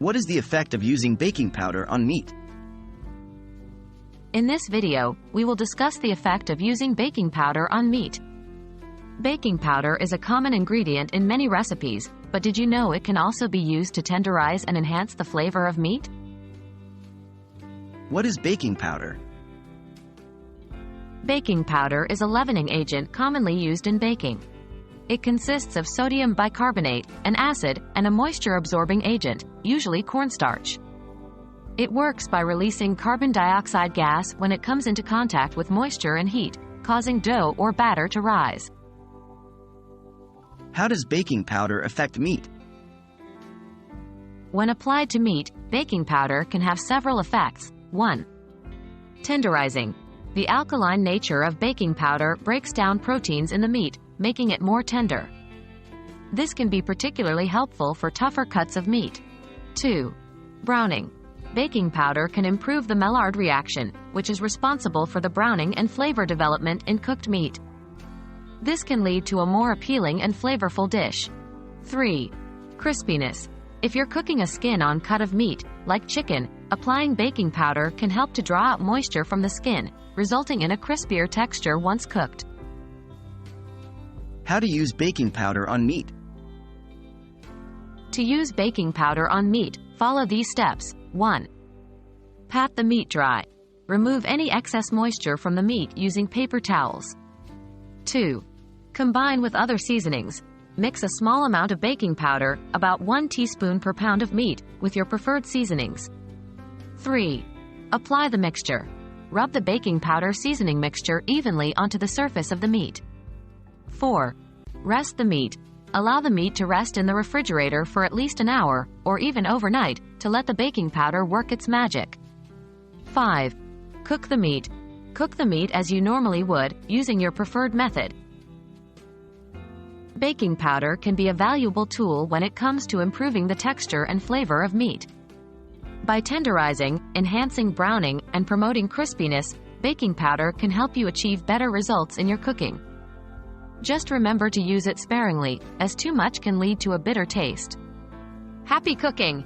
What is the effect of using baking powder on meat? In this video, we will discuss the effect of using baking powder on meat. Baking powder is a common ingredient in many recipes, but did you know it can also be used to tenderize and enhance the flavor of meat? What is baking powder? Baking powder is a leavening agent commonly used in baking. It consists of sodium bicarbonate, an acid, and a moisture-absorbing agent, usually cornstarch. It works by releasing carbon dioxide gas when it comes into contact with moisture and heat, causing dough or batter to rise. How does baking powder affect meat? When applied to meat, baking powder can have several effects. 1. Tenderizing. The alkaline nature of baking powder breaks down proteins in the meat, making it more tender. This can be particularly helpful for tougher cuts of meat. 2. Browning. Baking powder can improve the Maillard reaction, which is responsible for the browning and flavor development in cooked meat. This can lead to a more appealing and flavorful dish. 3. Crispiness. If you're cooking a skin-on cut of meat, like chicken, applying baking powder can help to draw out moisture from the skin, resulting in a crispier texture once cooked. How to use baking powder on meat? To use baking powder on meat, follow these steps. 1. Pat the meat dry. Remove any excess moisture from the meat using paper towels. 2. Combine with other seasonings. Mix a small amount of baking powder, about 1 teaspoon per pound of meat, with your preferred seasonings. 3. Apply the mixture. Rub the baking powder seasoning mixture evenly onto the surface of the meat. 4. Rest the meat. Allow the meat to rest in the refrigerator for at least an hour, or even overnight, to let the baking powder work its magic. 5. Cook the meat. Cook the meat as you normally would, using your preferred method. Baking powder can be a valuable tool when it comes to improving the texture and flavor of meat. By tenderizing, enhancing browning, and promoting crispiness, baking powder can help you achieve better results in your cooking. Just remember to use it sparingly, as too much can lead to a bitter taste. Happy cooking!